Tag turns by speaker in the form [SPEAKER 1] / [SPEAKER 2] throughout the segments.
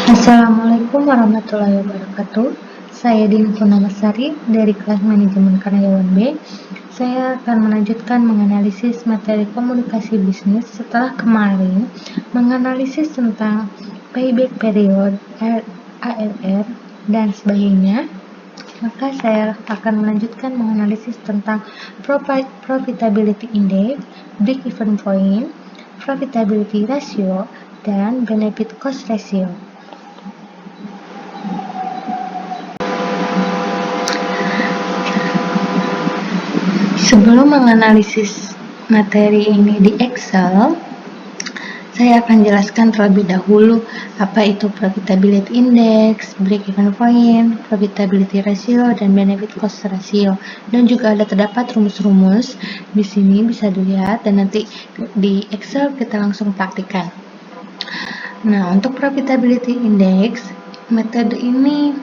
[SPEAKER 1] Assalamualaikum warahmatullahi wabarakatuh. Saya Din Purnamasari dari kelas manajemen karyawan B. Saya akan melanjutkan menganalisis materi komunikasi bisnis setelah kemarin menganalisis tentang payback period, ARR, dan sebagainya. Maka saya akan melanjutkan menganalisis tentang profitability index, break-even point, profitability ratio, dan benefit cost ratio. Sebelum menganalisis materi ini di Excel, saya akan jelaskan terlebih dahulu apa itu profitability index, break-even point, profitability ratio, dan benefit cost ratio. Dan juga ada terdapat rumus-rumus di sini bisa dilihat dan nanti di Excel kita langsung praktikkan. Nah, untuk profitability index, metode ini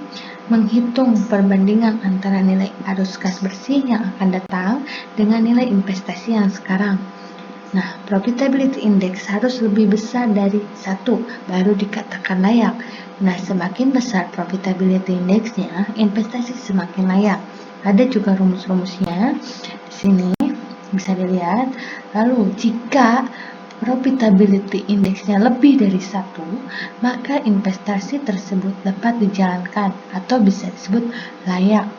[SPEAKER 1] menghitung perbandingan antara nilai arus kas bersih yang akan datang dengan nilai investasi yang sekarang. Nah, profitability index harus lebih besar dari 1 baru dikatakan layak. Nah, semakin besar profitability indexnya, investasi semakin layak. Ada juga rumus-rumusnya di sini bisa dilihat. Lalu, jika profitability indeksnya lebih dari 1, maka investasi tersebut dapat dijalankan atau bisa disebut layak.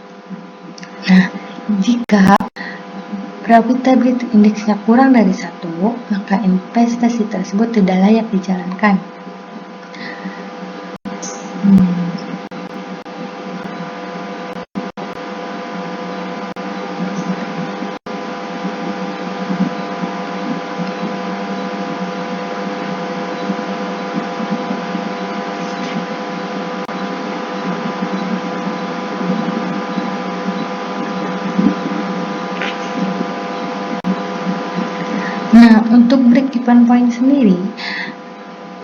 [SPEAKER 1] Nah, jika profitability indeksnya kurang dari 1, maka investasi tersebut tidak layak dijalankan. Nah, untuk break-even point sendiri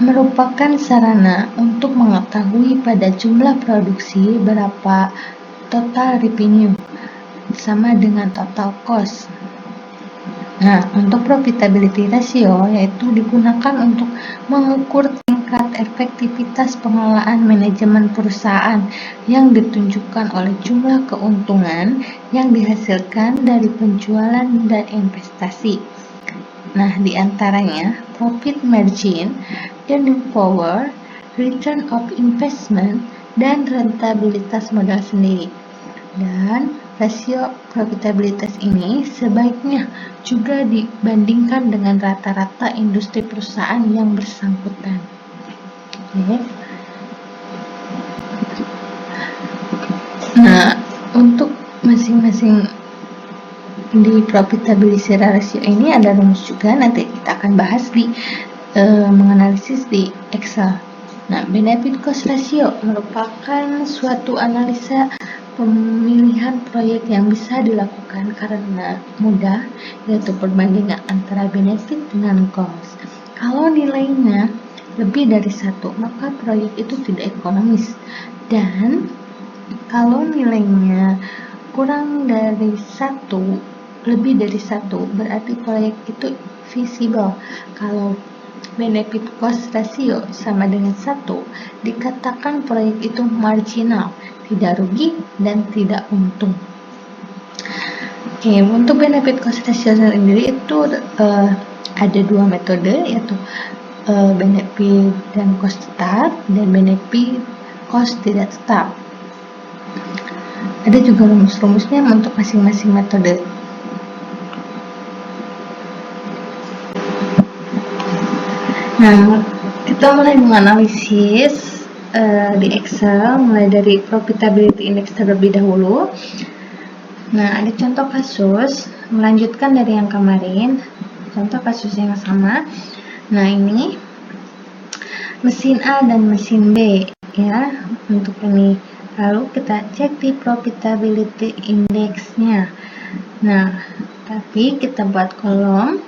[SPEAKER 1] merupakan sarana untuk mengetahui pada jumlah produksi berapa total revenue sama dengan total cost. Nah, untuk profitability ratio yaitu digunakan untuk mengukur tingkat efektivitas pengelolaan manajemen perusahaan yang ditunjukkan oleh jumlah keuntungan yang dihasilkan dari penjualan dan investasi. Nah, di antaranya profit margin, earning power, return of investment, dan rentabilitas modal sendiri. Dan rasio profitabilitas ini sebaiknya juga dibandingkan dengan rata-rata industri perusahaan yang bersangkutan. Oke. Nah, untuk masing-masing di profitability ratio ini ada rumus juga, nanti kita akan bahas di menganalisis di Excel. Nah, benefit cost ratio merupakan suatu analisa pemilihan proyek yang bisa dilakukan karena mudah, yaitu perbandingan antara benefit dengan cost. Kalau nilainya lebih dari 1, maka proyek itu tidak ekonomis. Dan kalau nilainya kurang dari 1, lebih dari 1, berarti proyek itu feasible. Kalau benefit cost ratio sama dengan 1, dikatakan proyek itu marginal, tidak rugi dan tidak untung. Oke, untuk benefit cost ratio sendiri itu ada 2 metode, yaitu benefit dan cost tetap dan benefit cost tidak tetap. Ada juga rumus-rumusnya untuk masing-masing metode. Nah, kita mulai menganalisis di Excel mulai dari profitability index terlebih dahulu. Nah, ada contoh kasus melanjutkan dari yang kemarin, contoh kasus yang sama. Nah, ini mesin A dan mesin B ya untuk ini. Lalu kita cek di profitability index-nya. Nah, tapi kita buat kolom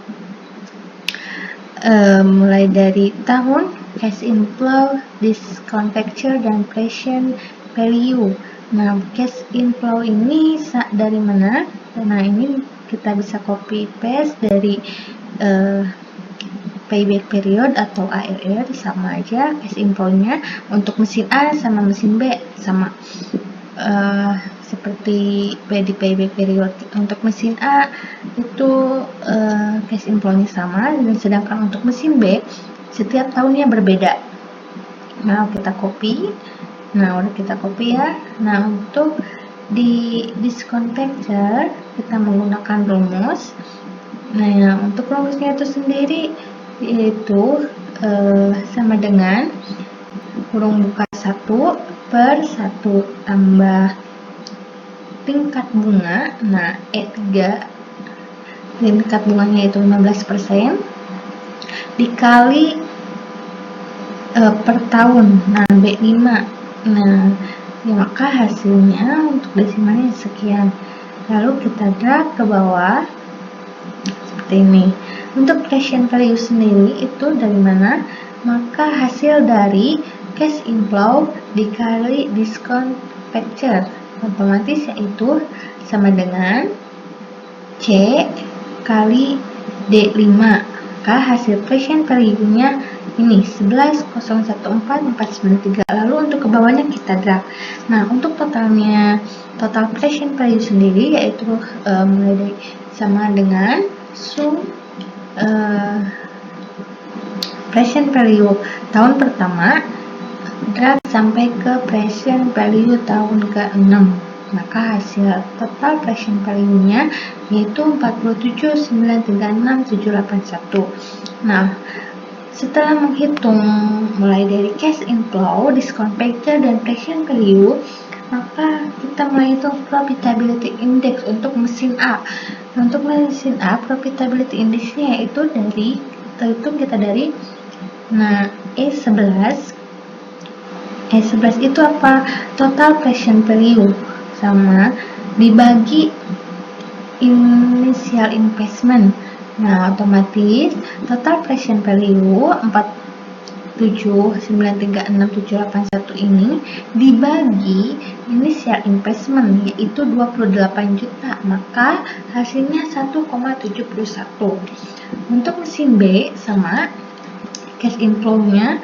[SPEAKER 1] mulai dari tahun, cash inflow, discount factor, dan present value. Nah, cash inflow ini dari mana? Nah, ini kita bisa copy paste dari payback period atau ARR sama aja cash inflow-nya. Untuk mesin A sama mesin B sama seperti di payback period. Untuk mesin A itu cash inflow-nya sama, dan sedangkan untuk mesin B setiap tahunnya berbeda. Nah, kita copy. Nah, udah kita copy ya. Nah, untuk di discount factor kita menggunakan rumus. Nah, untuk rumusnya itu sendiri yaitu sama dengan kurung buka 1 per 1 tambah tingkat bunga. Nah, E3 tingkat bunganya itu 15% dikali per tahun. Nah, B5. Nah, ya maka hasilnya untuk desimalnya sekian. Lalu kita drag ke bawah seperti ini. Untuk present value sendiri itu dari mana? Maka hasil dari cash inflow dikali discount factor, otomatis yaitu sama dengan C kali D5. Maka hasil present value-nya ini 11,014,493. Lalu untuk ke bawahnya kita drag. Nah, untuk totalnya, total present value sendiri yaitu mulai dari sama dengan sum present value tahun pertama drag sampai ke present value tahun ke-6. Maka hasil total present value-nya yaitu 47,936,781. Nah, setelah menghitung mulai dari cash inflow, discount factor, dan present value, maka kita mulai hitung profitability index untuk mesin A. Untuk mesin A, profitability index-nya yaitu kita dari E11 itu apa? Total present value sama dibagi initial investment. Nah, otomatis total present value 47,936,781 ini dibagi initial investment yaitu 28 juta, maka hasilnya 1,71. Untuk mesin B sama cash inflow-nya,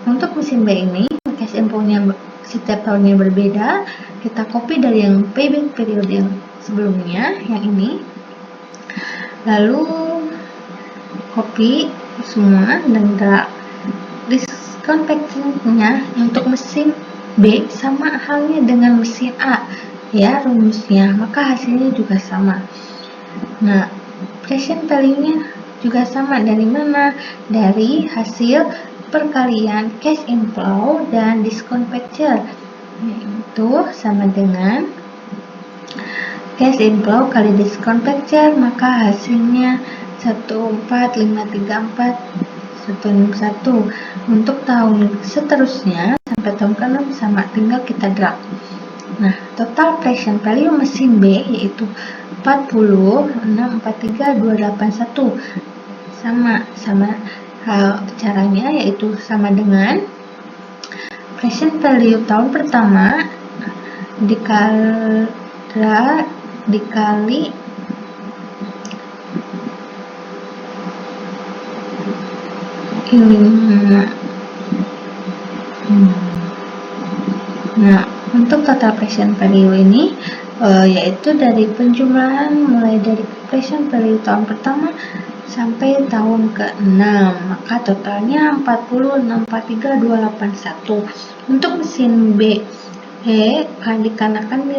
[SPEAKER 1] untuk mesin B ini cash inflow-nya setiap tahunnya berbeda. Kita copy dari yang payback period yang sebelumnya, yang ini, lalu copy semua dan discount factor-nya untuk mesin B sama halnya dengan mesin A ya rumusnya, maka hasilnya juga sama. Nah, present value-nya juga sama. Dari mana? Dari hasil perkalian cash inflow dan discount factor, yaitu sama dengan cash inflow kali discount factor, maka hasilnya 14,534,161. Untuk tahun seterusnya sampai tahun ke-6 sama, tinggal kita drag. Nah, total present value mesin B yaitu 40,643,281. Sama caranya yaitu sama dengan present value tahun pertama dikali ini. Nah, untuk total present value ini yaitu dari penjumlahan mulai dari present value tahun pertama sampai tahun ke-6, maka totalnya 40,643,281. Untuk mesin B, dikarenakan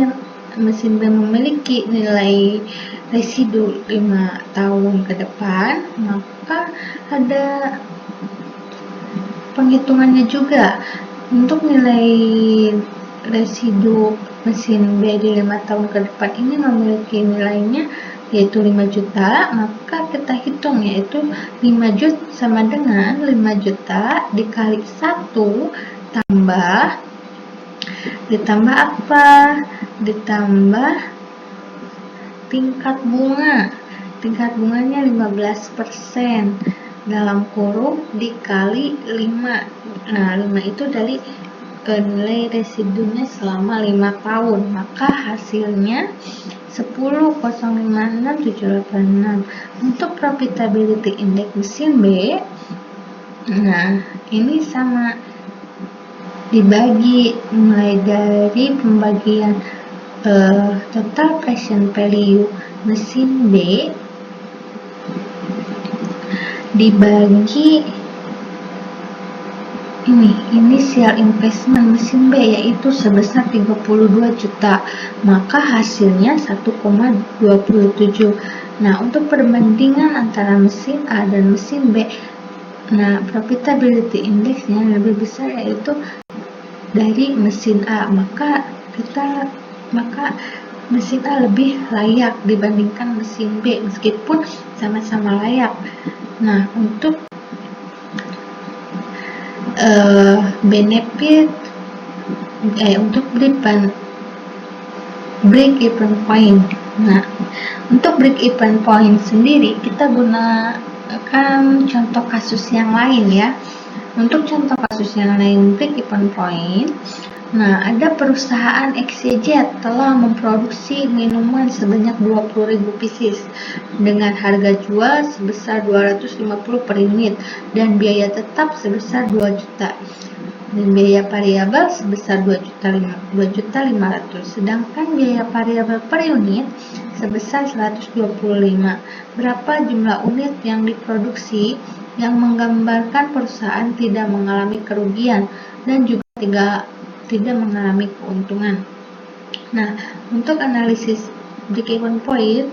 [SPEAKER 1] mesin B memiliki nilai residu 5 tahun ke depan, maka ada penghitungannya juga. Untuk nilai residu mesin B di 5 tahun ke depan ini memiliki nilainya yaitu 5 juta, maka kita hitung yaitu 5 juta sama dengan 5 juta dikali 1 ditambah apa? Ditambah tingkat bunga. Tingkat bunganya 15% dalam kurung dikali 5. Nah, 5 itu dari nilai residunya selama 5 tahun, maka hasilnya 10,056,786. Untuk profitability index mesin B, nah ini sama, dibagi mulai dari pembagian total present value mesin B dibagi ini initial investment mesin B, yaitu sebesar 32 juta, maka hasilnya 1,27. Nah, untuk perbandingan antara mesin A dan mesin B, nah profitability indexnya lebih besar, yaitu dari mesin A, maka mesin A lebih layak dibandingkan mesin B meskipun sama-sama layak. Nah, untuk benefit untuk break even point. Nah, untuk break even point sendiri kita gunakan contoh kasus yang lain ya. Untuk contoh kasus yang lain break even point, nah ada perusahaan XYZ telah memproduksi minuman sebanyak 20.000 pieces dengan harga jual sebesar 250 per unit dan biaya tetap sebesar 2 juta dan biaya variabel sebesar 2.500.000, sedangkan biaya variabel per unit sebesar 125. Berapa jumlah unit yang diproduksi yang menggambarkan perusahaan tidak mengalami kerugian dan juga tidak mengalami keuntungan. Nah, untuk analisis break even point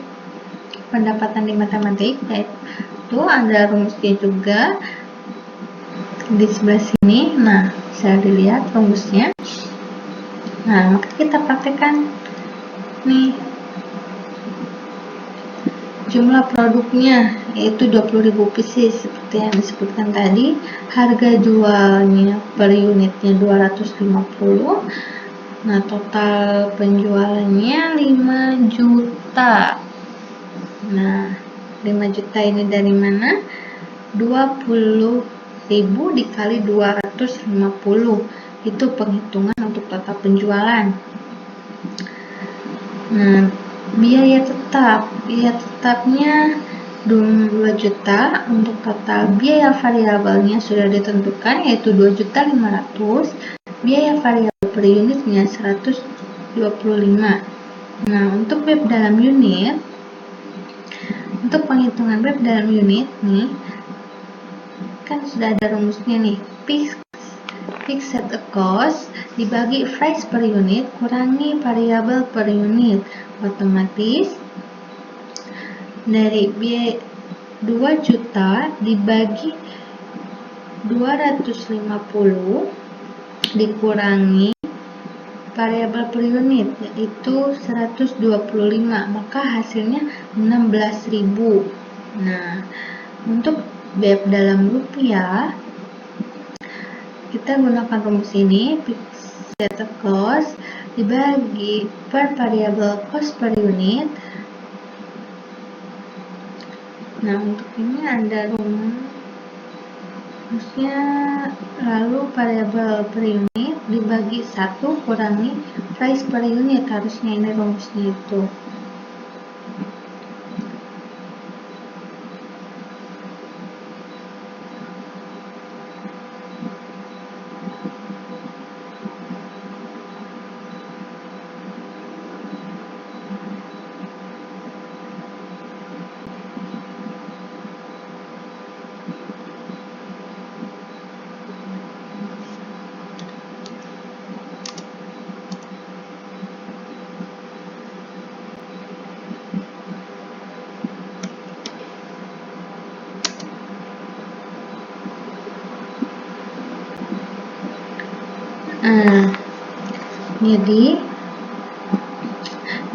[SPEAKER 1] pendapatan di matematik, yaitu ada rumusnya juga di sebelah sini. Nah, bisa dilihat rumusnya. Nah, maka kita praktekkan nih. Jumlah produknya yaitu 20.000 pieces seperti yang disebutkan tadi, harga jualnya per unitnya 250. Nah, total penjualannya 5 juta. Nah, 5 juta ini dari mana? 20.000 dikali 250. Itu penghitungan untuk total penjualan. Nah, biaya tetapnya 2 juta. Untuk total biaya variabelnya sudah ditentukan, yaitu 2.500.000. Biaya variabel per unitnya 125. Nah, untuk BEP dalam unit, untuk penghitungan BEP dalam unit nih, kan sudah ada rumusnya nih. Fixed cost dibagi price per unit kurangi variabel per unit, otomatis dari biaya 2 juta dibagi 250 dikurangi variabel per unit, yaitu 125, maka hasilnya 16.000. Nah, untuk BEP dalam rupiah, kita gunakan rumus ini, fixed cost dibagi per variable cost per unit. Nah, untuk ini ada rumusnya, lalu variable per unit dibagi 1 kurangi price per unit, harusnya ini rumusnya itu. Jadi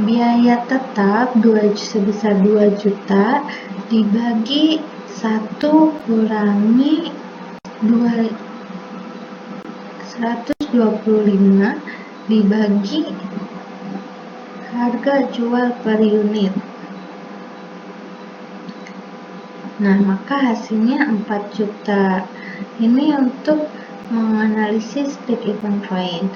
[SPEAKER 1] biaya tetap sebesar 2 juta dibagi 1 kurangi 125 dibagi harga jual per unit. Nah, maka hasilnya 4 juta. Ini untuk menganalisis break even point.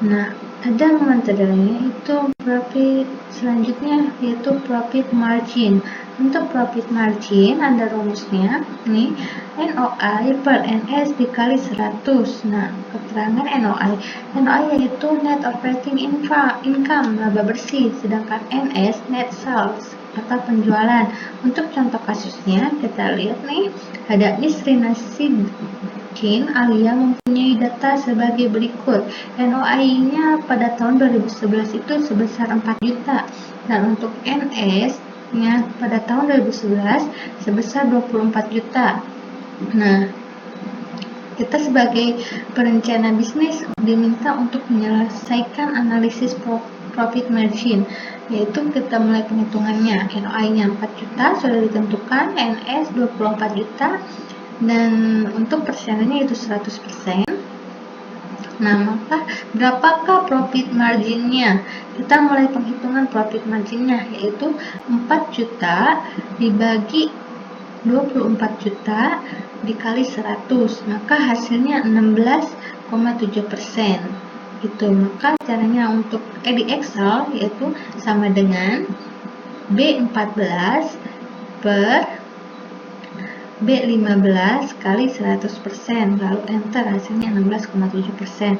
[SPEAKER 1] Nah, ada materialnya itu profit, selanjutnya yaitu profit margin. Untuk profit margin ada rumusnya nih, NOI per NS dikali 100. Nah, keterangan NOI yaitu net operating income, laba bersih, sedangkan NS net sales atau penjualan. Untuk contoh kasusnya kita lihat nih, ada Miss Rina Sidkin Alia mempunyai data sebagai berikut. NOI-nya pada tahun 2011 itu sebesar 4 juta dan untuk NS-nya pada tahun 2011 sebesar 24 juta. Nah, kita sebagai perencana bisnis diminta untuk menyelesaikan analisis profit margin, yaitu kita mulai penghitungannya. NOI-nya 4 juta sudah ditentukan, NS 24 juta, dan untuk persennya itu 100%. Nah, maka berapakah profit marginnya? Kita mulai penghitungan profit marginnya, yaitu 4 juta dibagi 24 juta dikali 100, maka hasilnya 16,7%. Itu, maka caranya untuk di Excel yaitu sama dengan B14 per B15 kali 100%, lalu enter, hasilnya 16,7%.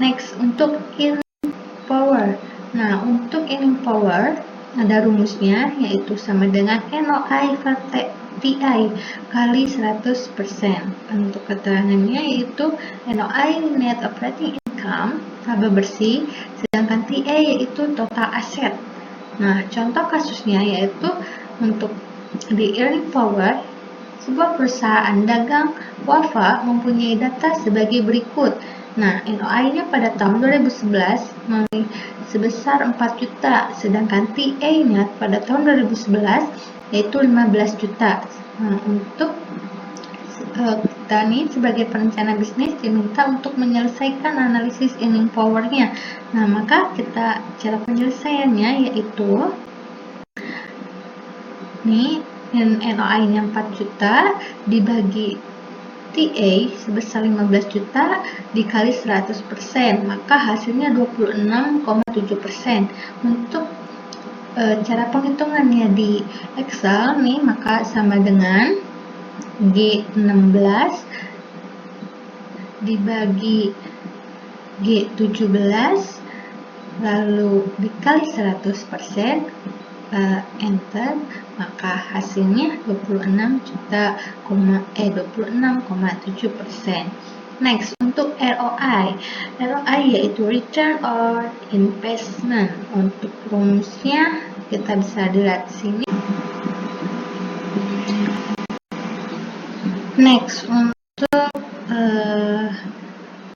[SPEAKER 1] Next, untuk earning power. Nah, untuk earning power ada rumusnya, yaitu sama dengan NOI per TI kali 100%. Untuk keterangannya yaitu NOI net operating income, laba bersih, sedangkan TA yaitu total aset. Nah, contoh kasusnya yaitu untuk di earning power, sebuah perusahaan dagang wafa mempunyai data sebagai berikut. Nah, NOI-nya pada tahun 2011 sebesar 4 juta, sedangkan TA-nya pada tahun 2011 yaitu 15 juta. Nah, untuk kita nih sebagai perencana bisnis diminta untuk menyelesaikan analisis earning power-nya. Nah, maka kita cara penyelesaiannya yaitu nih, NOI-nya 4 juta dibagi TA sebesar 15 juta dikali 100%, maka hasilnya 26,7%. Untuk cara penghitungannya di Excel nih, maka sama dengan G16 dibagi G17 lalu dikali 100%, enter, maka hasilnya 26,7%. Next, untuk ROI yaitu return on investment. Untuk rumusnya kita bisa lihat di sini. Next, untuk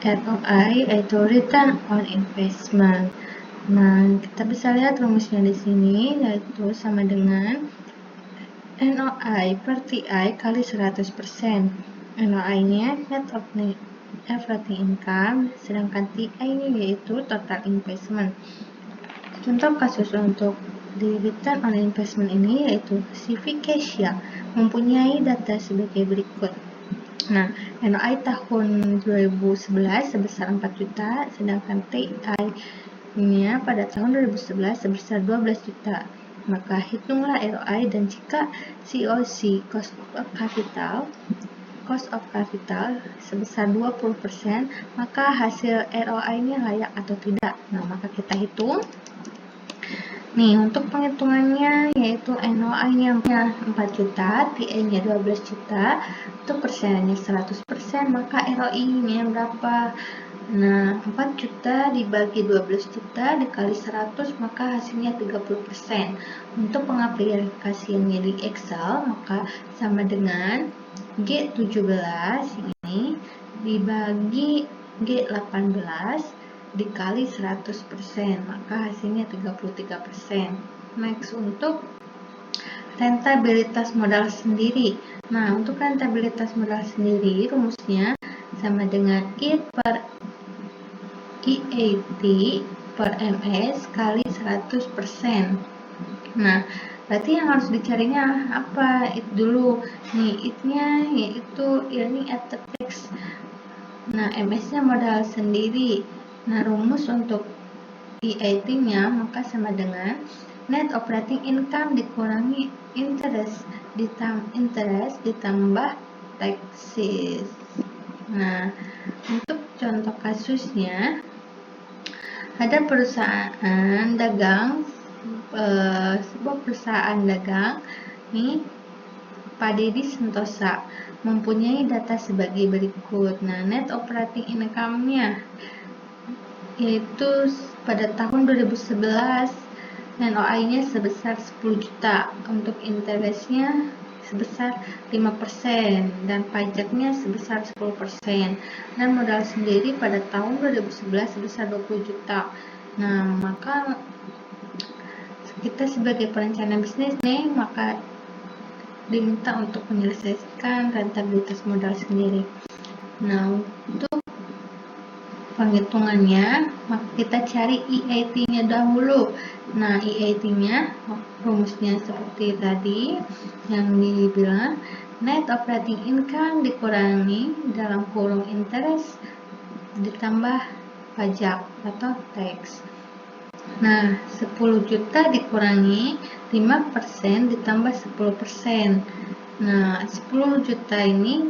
[SPEAKER 1] ROI yaitu return on investment. Nah, kita bisa lihat rumusnya di sini, yaitu sama dengan NOI per TI kali 100%. NOI-nya net operating income, sedangkan TI-nya yaitu total investment. Contoh kasus untuk di return on investment ini yaitu CV Casia mempunyai data sebagai berikut. Nah, NOI tahun 2011 sebesar 4 juta, sedangkan TI-nya pada tahun 2011 sebesar 12 juta. Maka hitunglah ROI, dan jika COC cost of capital sebesar 20%, maka hasil ROI-nya layak atau tidak. Nah, maka kita hitung. Nih, untuk penghitungannya yaitu NOI-nya 4 juta, TA-nya 12 juta, untuk persennya 100%, maka ROI-nya berapa? Nah, 4 juta dibagi 12 juta dikali 100, maka hasilnya 30%. Untuk pengaplikasiannya di Excel, maka sama dengan G17 ini dibagi G18 dikali 100%, maka hasilnya 33%. Next, untuk rentabilitas modal sendiri. Nah, untuk rentabilitas modal sendiri, rumusnya sama dengan I per EAT per MS kali 100%. Nah, berarti yang harus dicarinya apa? It dulu. Nih, it-nya yaitu earning after tax. Nah, MS-nya modal sendiri. Nah, rumus untuk EAT-nya, maka sama dengan net operating income dikurangi interest ditambah taxes. Nah, untuk contoh kasusnya, ada perusahaan dagang, sebuah perusahaan dagang nih, Pak Dedi Sentosa, mempunyai data sebagai berikut. Nah, net operating income-nya yaitu pada tahun 2011 NOI-nya sebesar 10 juta, untuk interestnya sebesar 5% dan pajaknya sebesar 10%, dan modal sendiri pada tahun 2011 sebesar 20 juta. Nah, maka kita sebagai perencana bisnis nih, maka diminta untuk menyelesaikan rentabilitas modal sendiri. Nah, untuk penghitungannya, maka kita cari EAT-nya dahulu. Nah, EAT-nya rumusnya seperti tadi yang dibilang, net operating income dikurangi dalam kurung interest ditambah pajak atau tax. Nah, 10 juta dikurangi 5% ditambah 10%. Nah, 10 juta ini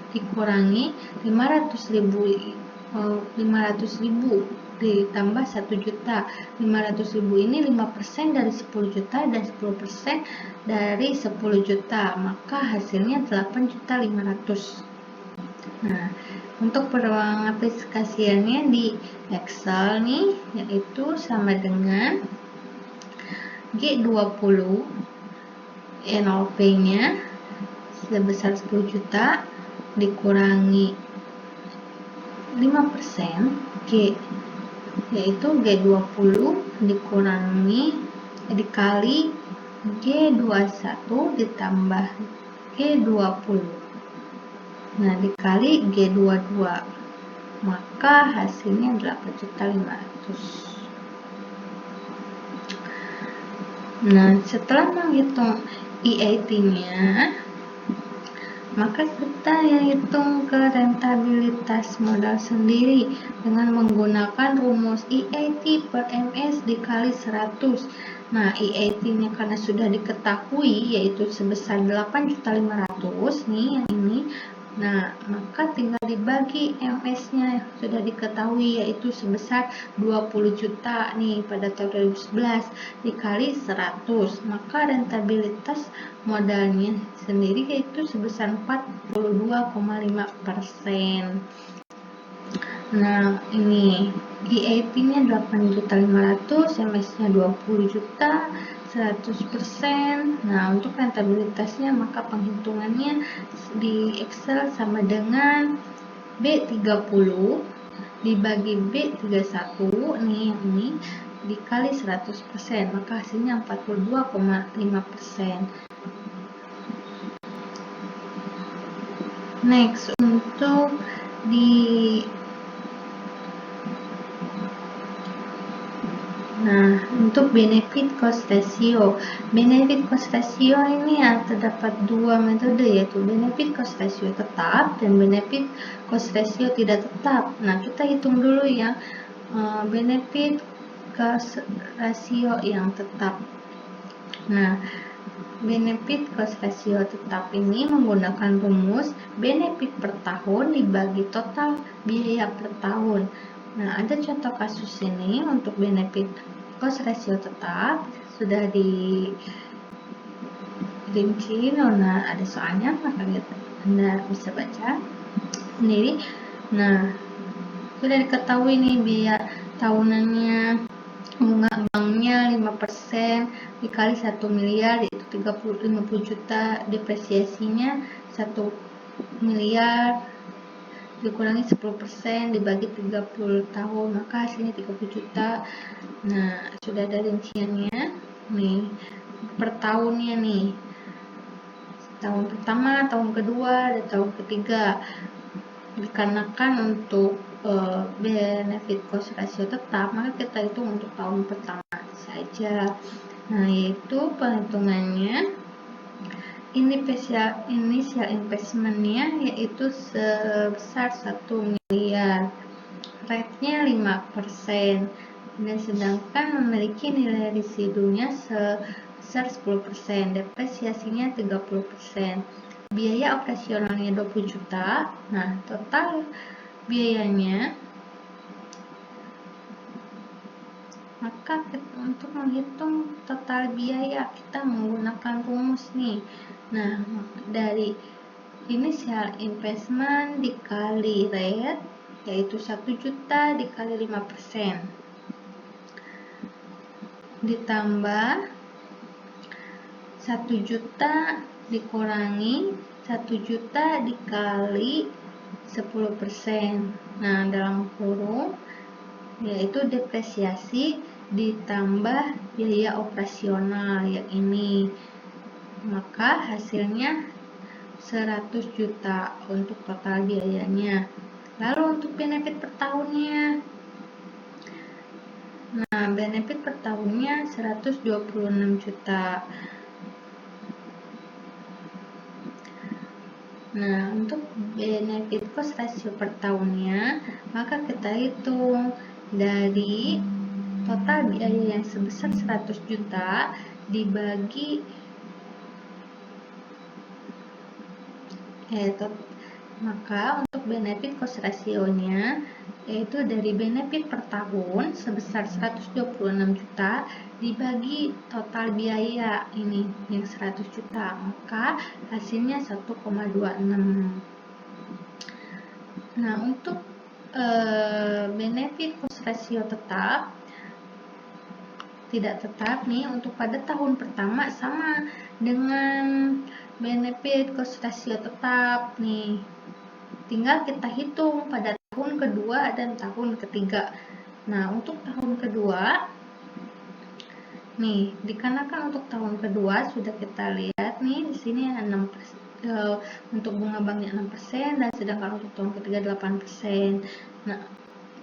[SPEAKER 1] dikurangi 500.000 ditambah 1 juta. 500.000 ini 5% dari 10 juta dan 10% dari 10 juta, maka hasilnya 8.500.000. Nah, untuk peluang aplikasiannya di Excel nih, yaitu sama dengan G20 NOP-nya sebesar 10 juta dikurangi 5% G, yaitu G20 dikali G21 ditambah G20. Nah, dikali G22, maka hasilnya 8.500.000. Nah, setelah menghitung EAT-nya, maka kita hitung ke rentabilitas modal sendiri dengan menggunakan rumus EAT per MS dikali 100. Nah, EAT-nya karena sudah diketahui yaitu sebesar 8.500.000 nih yang ini. Nah, maka tinggal dibagi MS-nya sudah diketahui yaitu sebesar 20 juta nih pada tahun 2011 dikali 100, maka rentabilitas modalnya sendiri yaitu sebesar 42,5%. Nah, ini EAT-nya 8.500.000, MS-nya 20 juta, 100%. Nah, untuk rentabilitasnya maka penghitungannya di Excel sama dengan B30 dibagi B31 nih, yang ini dikali 100%, maka hasilnya 42,5%. Next, untuk untuk benefit cost ratio. Benefit cost ratio ini terdapat dua metode, yaitu benefit cost ratio tetap dan benefit cost ratio tidak tetap. Nah, kita hitung dulu ya benefit cost ratio yang tetap. Nah, benefit cost ratio tetap ini menggunakan rumus benefit per tahun dibagi total biaya per tahun. Nah, ada contoh kasus ini untuk benefit cost ratio tetap sudah dirinci. Nah, ada soalnya, maka Anda bisa baca sendiri. Nah, sudah diketahui nih biaya tahunannya, bunga banknya 5% dikali 1 miliar yaitu 50 juta, depresiasinya 1 miliar dikurangi 10% dibagi 30 tahun, maka hasilnya 30 juta. Nah, sudah ada rinciannya nih per tahunnya nih, tahun pertama, tahun kedua, dan tahun ketiga. Dikarenakan untuk benefit cost ratio tetap, maka kita hitung untuk tahun pertama saja. Nah, yaitu perhitungannya initial investment-nya yaitu sebesar 1 miliar, rate-nya 5%, dan sedangkan memiliki nilai residunya sebesar 10%, depresiasinya 30%, biaya operasionalnya 20 juta. Nah, total biayanya, maka untuk menghitung total biaya kita menggunakan rumus nih. Nah, dari initial investment dikali rate, yaitu 1 juta dikali 5%, ditambah 1 juta dikurangi 1 juta dikali 10%. Nah, dalam kurung yaitu depresiasi ditambah biaya operasional yang ini, maka hasilnya 100 juta untuk total biayanya. Lalu untuk benefit per tahunnya, nah benefit per tahunnya 126 juta. Nah, untuk benefit cost ratio per tahunnya, maka kita hitung dari total biaya yang sebesar 100 juta dibagi maka untuk benefit cost ratio-nya yaitu dari benefit per tahun sebesar 126 juta dibagi total biaya ini yang 100 juta, maka hasilnya 1,26. Nah, untuk benefit cost ratio tetap tidak tetap nih, untuk pada tahun pertama sama dengan benefit cost ratio tetap nih, tinggal kita hitung pada tahun kedua dan tahun ketiga. Nah, untuk tahun kedua nih, dikarenakan untuk tahun kedua sudah kita lihat nih di sini 6%, untuk bunga banknya 6% dan sedangkan untuk tahun ketiga 8%. Nah,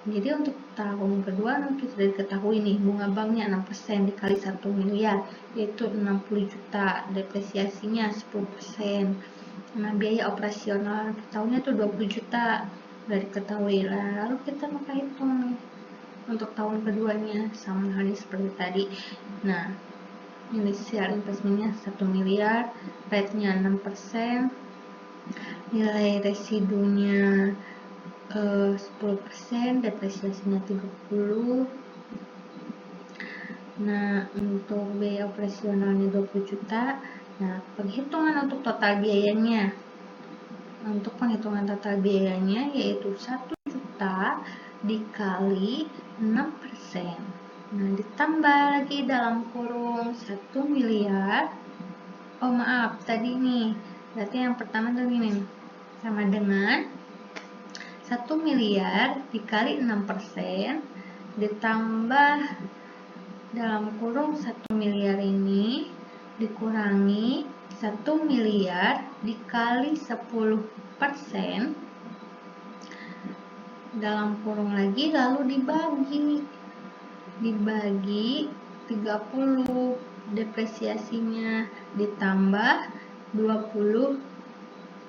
[SPEAKER 1] jadi untuk tahun kedua mungkin sudah diketahui nih bunga banknya 6% dikali 1 miliar yaitu 60 juta, depresiasinya 10%. Nah, biaya operasional per tahunnya itu 20 juta sudah diketahui lah. Lalu kita maka hitung nih untuk tahun keduanya sama halnya seperti tadi. Nah, inisial investmentnya 1 miliar, rate-nya 6%, nilai residunya 10%, depresiasinya 30. Nah, untuk biaya operasionalnya 20 juta. Nah, penghitungan untuk total biayanya. Untuk penghitungan total biayanya yaitu 1 juta dikali 6%. Nah, ditambah lagi dalam kurung 1 miliar. Oh, maaf, tadi nih. Berarti yang pertama tuh gini, sama dengan 1 miliar dikali 6% ditambah dalam kurung 1 miliar ini dikurangi 1 miliar dikali 10% dalam kurung lagi, lalu dibagi 30, depresiasinya ditambah 20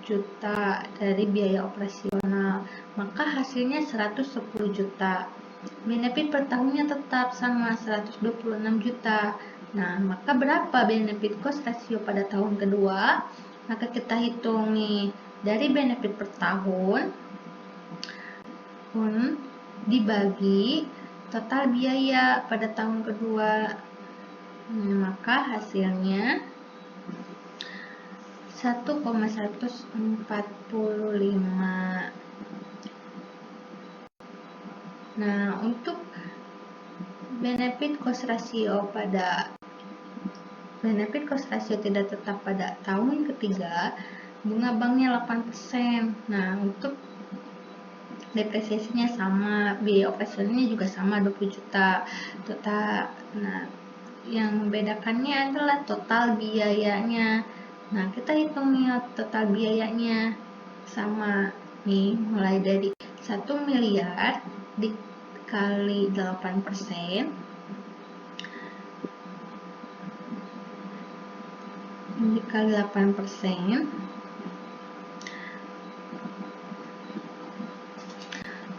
[SPEAKER 1] juta dari biaya operasional, maka hasilnya 110 juta. Benefit per tahunnya tetap sama 126 juta. Nah, maka berapa benefit cost ratio pada tahun kedua? Maka kita hitung nih, dari benefit per tahun dibagi total biaya pada tahun kedua. Maka hasilnya 1,145. Nah, untuk benefit cost ratio tidak tetap pada tahun ketiga, bunga banknya 8%. Nah, untuk depresiasinya sama, biaya operasionalnya juga sama 20 juta. Nah, yang membedakannya adalah total biayanya. Nah, kita hitung nih total biayanya sama nih, mulai dari 1 miliar dikali 8% dikali 8%,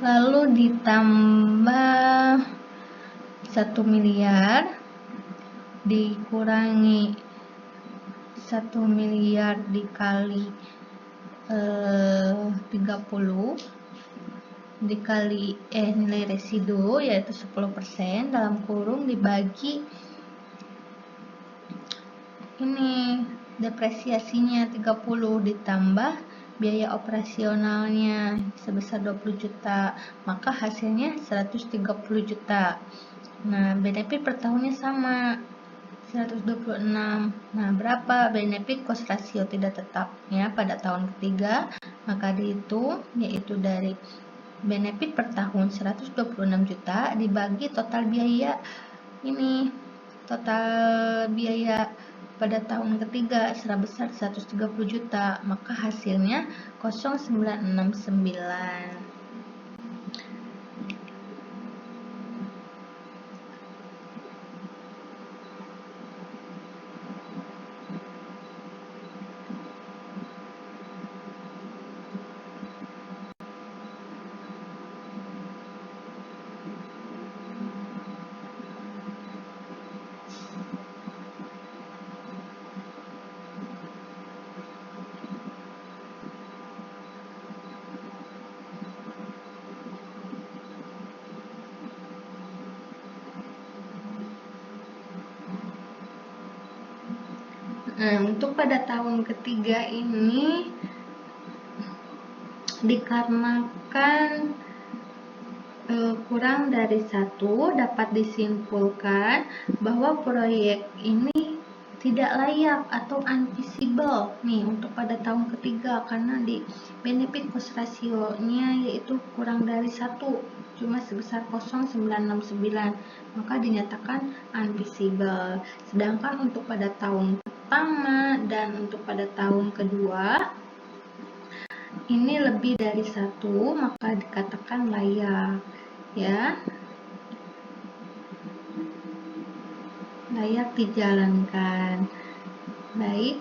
[SPEAKER 1] lalu ditambah 1 miliar dikurangi 1 miliar dikali 30 dikali nilai residu yaitu 10% dalam kurung dibagi ini depresiasinya 30 ditambah biaya operasionalnya sebesar 20 juta, maka hasilnya 130 juta. Nah, benefit per tahunnya sama 126. Nah, berapa benefit cost ratio tidak tetapnya pada tahun ketiga? Maka dihitung yaitu dari benefit per tahun 126 juta dibagi total biaya ini. Total biaya pada tahun ketiga sebesar 130 juta, maka hasilnya 0969. Nah, untuk pada tahun ketiga ini dikarenakan kurang dari 1, dapat disimpulkan bahwa proyek ini tidak layak atau unfeasible nih untuk pada tahun ketiga karena di benefit cost ratio-nya yaitu kurang dari 1, cuma sebesar 0969, maka dinyatakan unfeasible. Sedangkan untuk pada tahun pertama dan untuk pada tahun kedua ini lebih dari 1, maka dikatakan layak, ya, layak dijalankan. Baik,